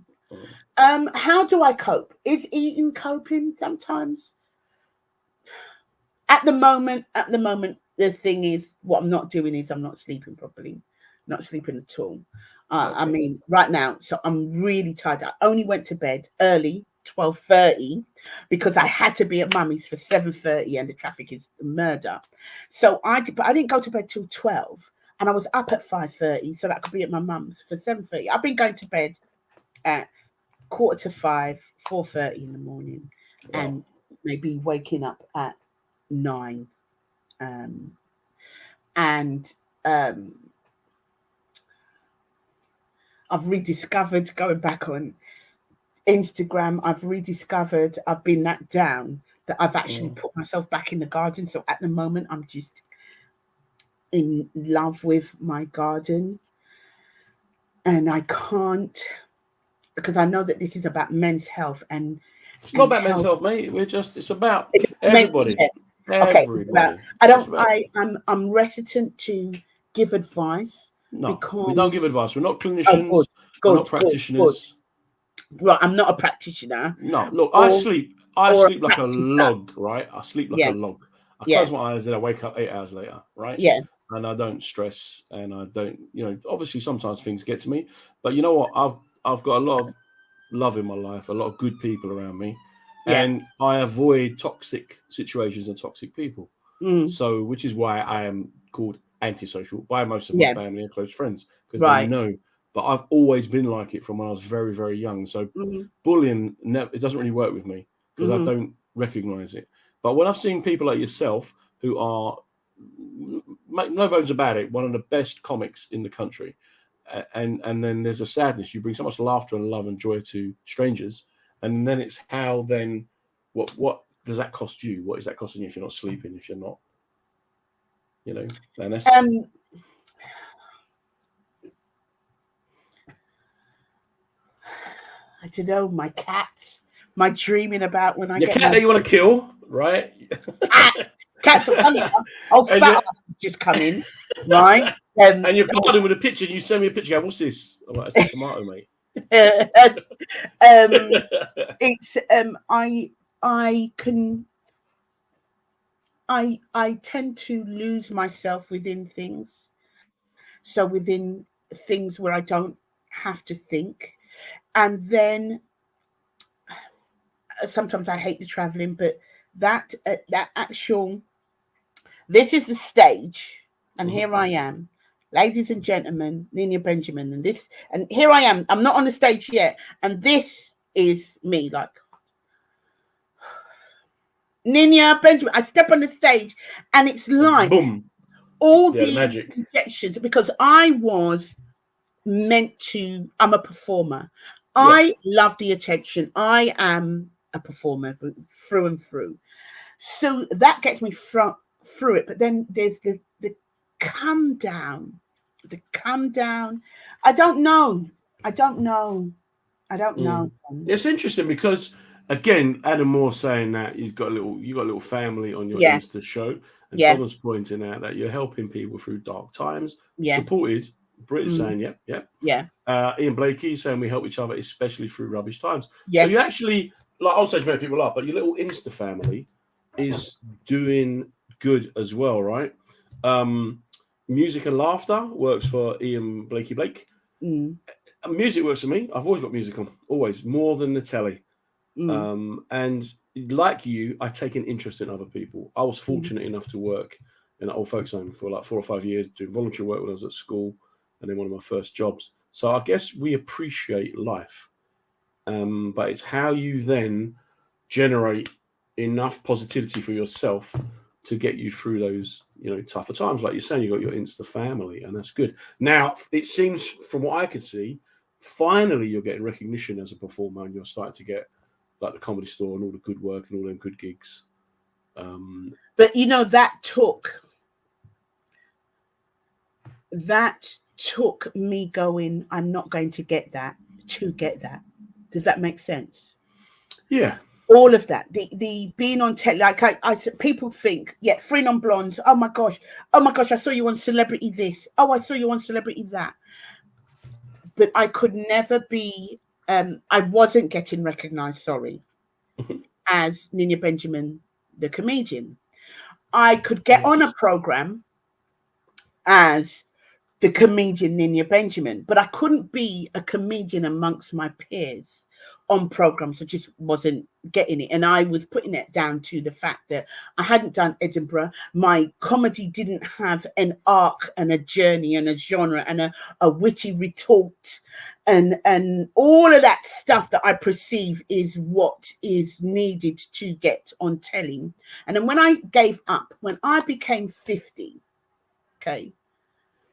how do I cope? Is eating coping sometimes? At the moment, the thing is, what I'm not doing is I'm not sleeping properly, not sleeping at all. Okay. I mean, right now, so I'm really tired. I only went to bed early, 12:30, because I had to be at mummy's for 7:30, and the traffic is murder. So I didn't go to bed till 12, and I was up at 5:30, so that I could be at my mum's for 7:30. I've been going to bed at 4:45, 4:30 in the morning, and maybe waking up at 9. I've rediscovered, going back on Instagram, I've been that down that I've actually put myself back in the garden. So at the moment, I'm just in love with my garden. And I can't, because I know that this is about men's health. And it's not about men's health, mate. It's about everybody. Okay, I'm reticent to give advice. No, we don't give advice. We're not clinicians. We're not practitioners. Right, I'm not a practitioner. No, look, I sleep like a log, right? I sleep like a log. I close my eyes and I wake up 8 hours later, right? Yeah. And I don't stress, and I don't, obviously sometimes things get to me, but you know what? I've got a lot of love in my life, a lot of good people around me. Yeah. And I avoid toxic situations and toxic people. So, which is why I am called antisocial by most of my family and close friends because they know. But I've always been like it from when I was very, very young. So bullying, it doesn't really work with me because I don't recognize it. But when I've seen people like yourself who are, no bones about it, one of the best comics in the country, and then there's a sadness. You bring so much laughter and love and joy to strangers, and then it's how then what does that cost you? What is that costing you if you're not sleeping? If you're not, and that's. I don't know, my cat, my dreaming about when I your get cat that you want to kill, right? Cats are funny. Old fat just come in, right? And you're parting with a picture, and you send me a picture. Go, what's this? I'm like, it's a tomato, mate. It's I tend to lose myself within things. So within things where I don't have to think. And then sometimes I hate the traveling, but that actual, this is the stage, and here I am, ladies and gentlemen, Ninia Benjamin, and here I am. I'm not on the stage yet, and this is me, like Ninia Benjamin. I step on the stage, and it's like boom, all these magic injections, because I was meant to. I'm a performer. I love the attention. I am a performer through and through. So that gets me through it. But then there's the come down. The come down. I don't know. It's interesting because again, Adam Moore saying that you got a little family on your Insta show. And Donna's pointing out that you're helping people through dark times. Supported. Brit is saying, Ian Blakey saying we help each other, especially through rubbish times. So you actually, like on stage, many people laugh, but your little Insta family is doing good as well, right? Music and laughter works for Ian Blake. Music works for me. I've always got music on, always, more than the telly. And like you, I take an interest in other people. I was fortunate enough to work in an old folks home for like 4 or 5 years, doing voluntary work when I was at school. And then one of my first jobs. So I guess we appreciate life. But it's how you then generate enough positivity for yourself to get you through those, tougher times. Like you're saying, you got your Insta family, and that's good. Now, it seems from what I could see, finally you're getting recognition as a performer, and you're starting to get like the Comedy Store and all the good work and all them good gigs. But that took me going, I'm not going to get that to get that. Does that make sense? Yeah. All of that, the being on tech, like I people think, Free Non-Blondes. Oh my gosh, I saw you on Celebrity this. Oh, I saw you on Celebrity that. But I could never be. I wasn't getting recognised. Sorry, as Ninia Benjamin, the comedian. I could get on a program as the comedian Ninia Benjamin, but I couldn't be a comedian amongst my peers on programs. I just wasn't getting it. And I was putting it down to the fact that I hadn't done Edinburgh. My comedy didn't have an arc and a journey and a genre and a witty retort and all of that stuff that I perceive is what is needed to get on telly. And then when I gave up, when I became 50,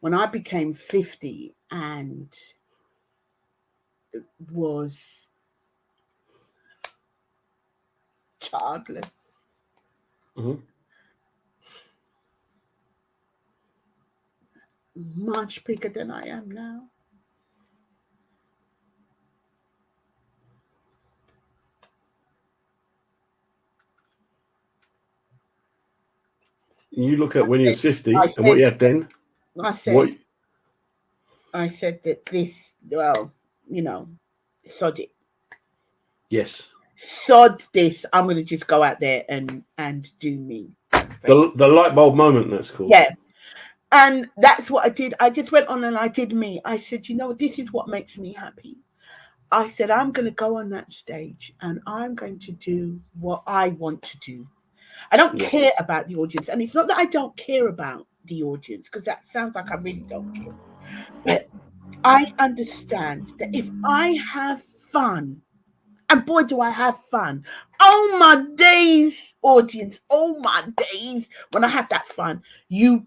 when I became 50 and was childless, much bigger than I am now. You look at when you're 50 and what you had then. I said that this, sod it. Yes. Sod this. I'm going to just go out there and do me. The light bulb moment, that's called. Yeah. And that's what I did. I just went on and I did me. I said, this is what makes me happy. I said, I'm going to go on that stage and I'm going to do what I want to do. I don't care about the audience. And it's not that I don't care about the audience, because that sounds like I really don't care. But I understand that if I have fun, and boy, do I have fun. Oh my days, audience. Oh my days. When I have that fun, you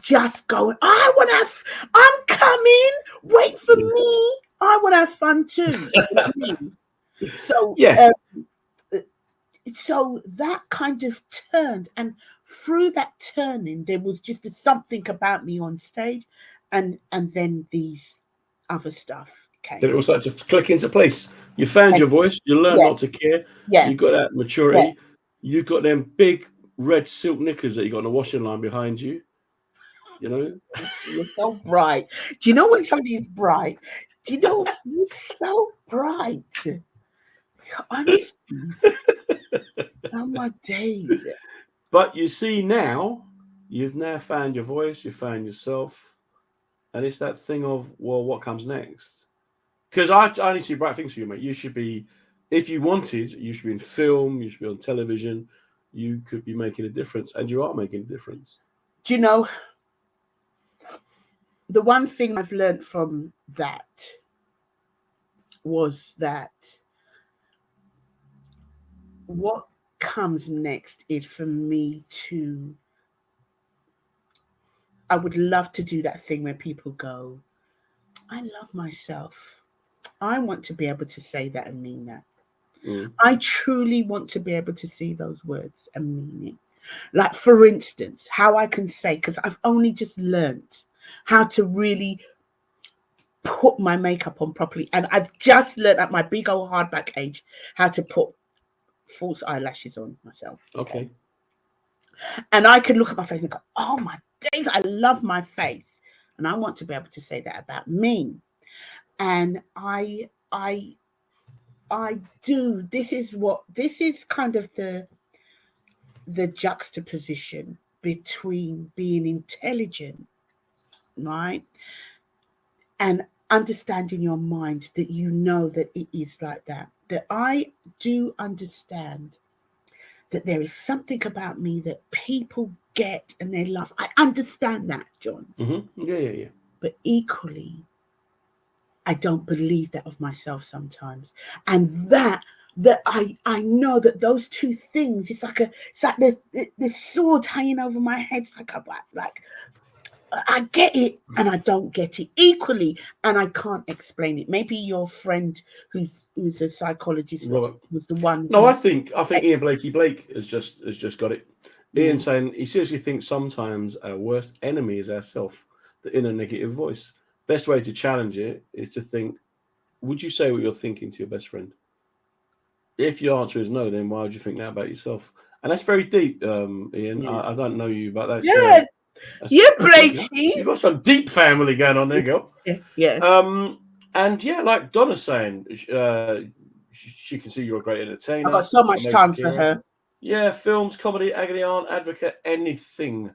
just go, I want to have, I'm coming. Wait for me. I want to have fun too. You know what I mean? So, Yeah. So that kind of turned, and through that turning, there was just something about me on stage, and then these other stuff came. Then it all started to click into place. You found your voice. You learned not to care. Yeah. You got that maturity. Yeah. You got them big red silk knickers that you got on the washing line behind you. You know, you're so bright. Do you know when somebody is bright? Do you know you're so bright? Honestly, oh my days. But you see now, you've now found your voice. You found yourself, and it's that thing of, well, what comes next? Because I only see bright things for you, mate. You should be, if you wanted, you should be in film. You should be on television. You could be making a difference, and you are making a difference. Do you know? The one thing I've learned from that was that what comes next is for me to, I would love to do that thing where people go, I love myself. I want to be able to say that and mean that. I truly want to be able to see those words and mean it. Like, for instance, how I can say, because I've only just learned how to really put my makeup on properly. And I've just learned at my big old hardback age how to put false eyelashes on myself. Okay. And I can look at my face and go, oh my days, I love my face. And I want to be able to say that about me. And I do. This is kind of the juxtaposition between being intelligent, right, and understanding your mind, that you know that it is like that. That I do understand that there is something about me that people get and they love. I understand that, John. Mm-hmm. Yeah. But equally, I don't believe that of myself sometimes. And that I know that those two things, it's like the sword hanging over my head. It's like I get it and I don't get it equally, and I can't explain it. Maybe your friend who's a psychologist was the one. No, I think Ian Blake has just got it. Ian saying he seriously thinks sometimes our worst enemy is ourselves, the inner negative voice. Best way to challenge it is to think, would you say what you're thinking to your best friend? If your answer is no, then why would you think that about yourself? And that's very deep, Ian. Yeah. I don't know you, but that's Blakey. You've got some deep family going on there, girl. Yeah. And yeah, like Donna's saying, she can see you're a great entertainer. I've got so much time for her. Yeah, films, comedy, agony aunt, advocate, anything.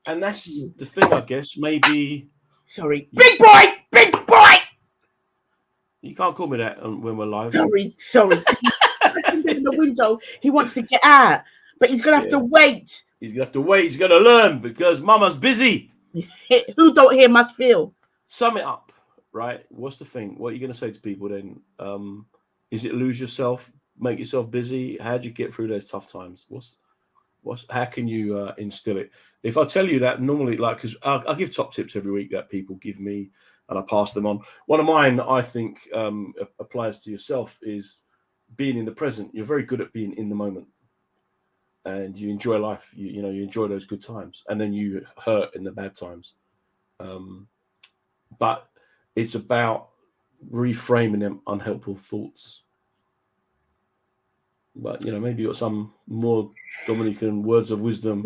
And that's the thing, I guess. Maybe. Sorry, big boy. You can't call me that when we're live. Sorry. In the window, he wants to get out, but he's gonna have to wait. He's gonna have to wait. He's gonna learn because Mama's busy. Who don't hear must feel. Sum it up, right? What's the thing? What are you gonna say to people then? Is it lose yourself, make yourself busy? How do you get through those tough times? How can you instill it? If I tell you that normally, like, because I give top tips every week that people give me, and I pass them on. One of mine, I think, applies to yourself is being in the present. You're very good at being in the moment, and you enjoy life. You enjoy those good times, and then you hurt in the bad times. But it's about reframing them unhelpful thoughts. But maybe you've got some more Dominican words of wisdom.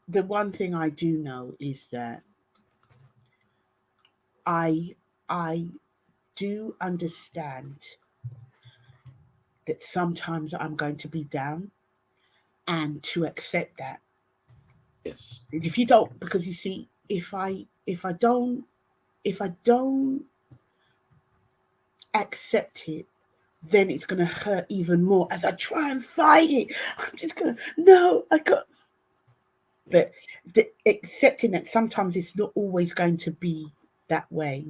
The one thing I do know is that I do understand that sometimes I'm going to be down, and to accept that. Yes. If you don't, because you see, if I don't accept it, then it's going to hurt even more as I try and fight it. I'm just going to, no, I got. But accepting that sometimes it's not always going to be that way,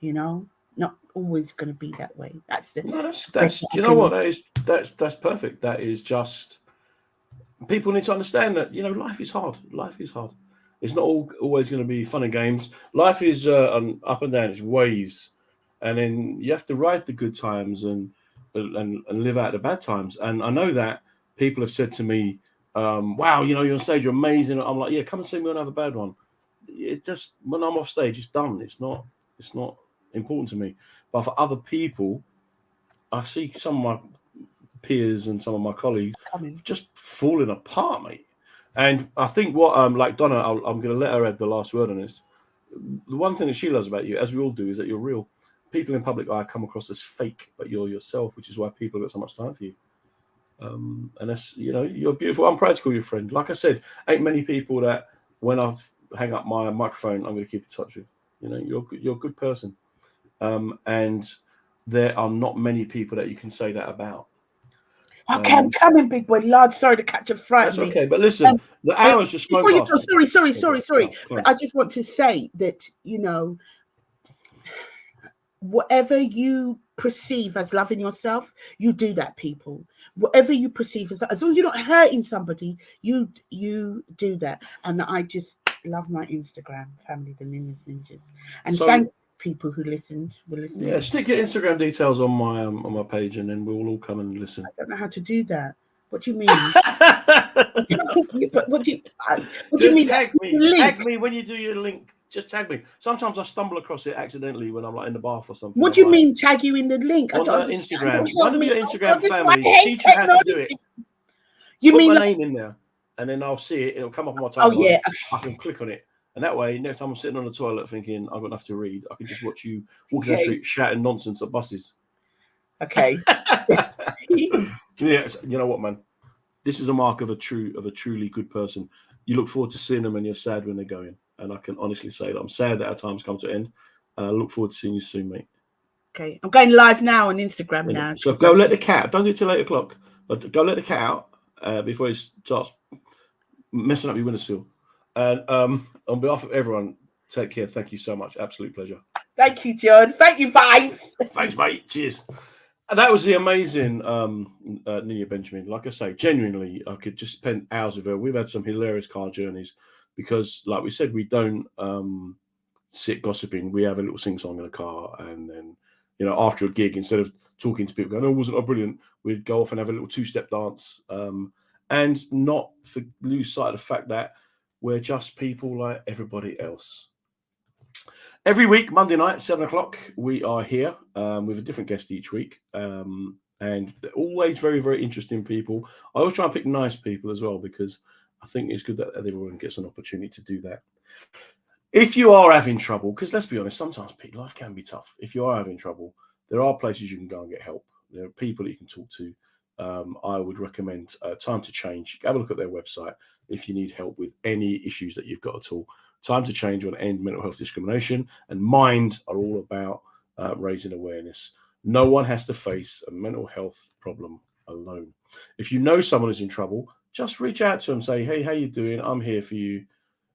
not always going to be that way. That's the. No, that's you know what, that's perfect. That is just, people need to understand that, life is hard. Life is hard. It's not always going to be fun and games. Life is up and down. It's waves, and then you have to ride the good times and live out the bad times. And I know that people have said to me, "Wow, you're on stage, you're amazing." I'm like, "Yeah, come and see me when I have a bad one." It just, when I'm off stage, it's done. It's not important to me. But for other people, I see some of my peers and some of my colleagues just falling apart, mate. And I think what, like Donna, I'm going to let her have the last word on this. The one thing that she loves about you, as we all do, is that you're real. People in public eye come across as fake, but you're yourself, which is why people have got so much time for you. And that's, you're beautiful. I'm proud to call you a friend. Like I said, ain't many people that when I hang up my microphone, I'm going to keep in touch with. You're a good person. And there are not many people that you can say that about. Okay, I'm coming, big boy. Lord, sorry to catch a fright. That's okay, but listen, the hours just flown past. Sorry. But I just want to say that, whatever you perceive as loving yourself, you do that, people. Whatever you perceive as long as you're not hurting somebody, you do that. And I just love my Instagram family, the Ninia's Ninjas. And thank people who listened. Yeah, stick your Instagram details on my page, and then we'll all come and listen. I don't know how to do that. What do you mean? But what do you mean? Tag me. Tag me when you do your link. Just tag me. Sometimes I stumble across it accidentally when I'm like in the bath or something. What do you mean tag you in the link? On Instagram. One of your Instagram family teach you how to do it. You mean my name in there, and then I'll see it. It'll come up on my timeline. Oh yeah. I can click on it. And that way, next time I'm sitting on the toilet thinking I've got enough to read, I can just watch you walking down the street shouting nonsense at buses. Okay. Yeah, you know what, man? This is the mark of a truly good person. You look forward to seeing them, and you're sad when they're going. And I can honestly say that I'm sad that our time's come to an end. And I look forward to seeing you soon, mate. Okay, I'm going live now on Instagram now. So go let the cat. Don't do it till 8 o'clock. But go let the cat out before he starts messing up your windowsill. And on behalf of everyone, take care. Thank you so much. Absolute pleasure. Thank you, John. Thank you, Vibes. Thanks, mate. Cheers. And that was the amazing Ninia Benjamin. Like I say, genuinely, I could just spend hours with her. We've had some hilarious car journeys because, like we said, we don't sit gossiping. We have a little sing-song in the car. And then, after a gig, instead of talking to people going, "Oh, wasn't I brilliant?" we'd go off and have a little two-step dance. And not lose sight of the fact that we're just people like everybody else. Every week, Monday night, 7 o'clock, we are here with a different guest each week. And they're always very, very interesting people. I always try and pick nice people as well, because I think it's good that everyone gets an opportunity to do that. If you are having trouble, because let's be honest, sometimes life can be tough. If you are having trouble, there are places you can go and get help. There are people that you can talk to. I would recommend Time to Change. Have a look at their website if you need help with any issues that you've got at all. Time to Change will end mental health discrimination, and Mind are all about raising awareness. No one has to face a mental health problem alone. If you know someone who's in trouble, just reach out to them. Say, "Hey, how you doing? I'm here for you."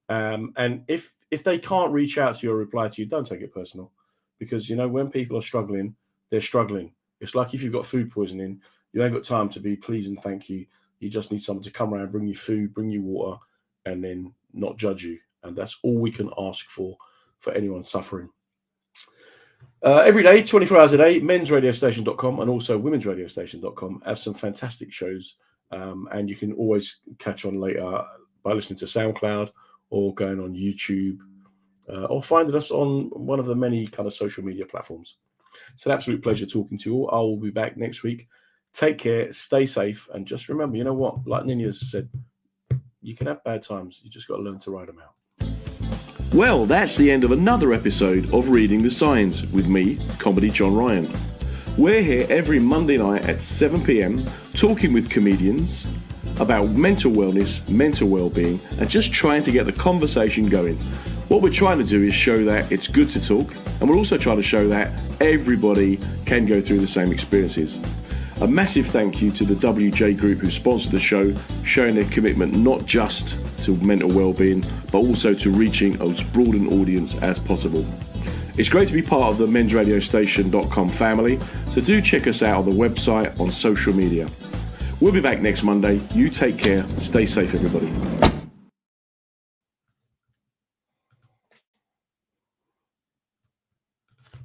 And if they can't reach out to you or reply to you, don't take it personal, because when people are struggling, they're struggling. It's like if you've got food poisoning, you ain't got time to be please and thank you. You just need someone to come around, bring you food, bring you water, and then not judge you. And that's all we can ask for anyone suffering. Every day, 24 hours a day, mensradiostation.com and also womensradiostation.com have some fantastic shows. And you can always catch on later by listening to SoundCloud or going on YouTube or finding us on one of the many kind of social media platforms. It's an absolute pleasure talking to you all. I will be back next week. Take care, stay safe, and just remember, like Ninia's said, you can have bad times. You just got to learn to ride them out. Well, that's the end of another episode of Reading the Signs with me, Comedy John Ryan. We're here every Monday night at 7 p.m. talking with comedians about mental wellness, mental well-being, and just trying to get the conversation going. What we're trying to do is show that it's good to talk, and we're also trying to show that everybody can go through the same experiences. A massive thank you to the WJ Group who sponsored the show, showing their commitment not just to mental well-being, but also to reaching as broad an audience as possible. It's great to be part of the mensradiostation.com family, so do check us out on the website, on social media. We'll be back next Monday. You take care. Stay safe, everybody.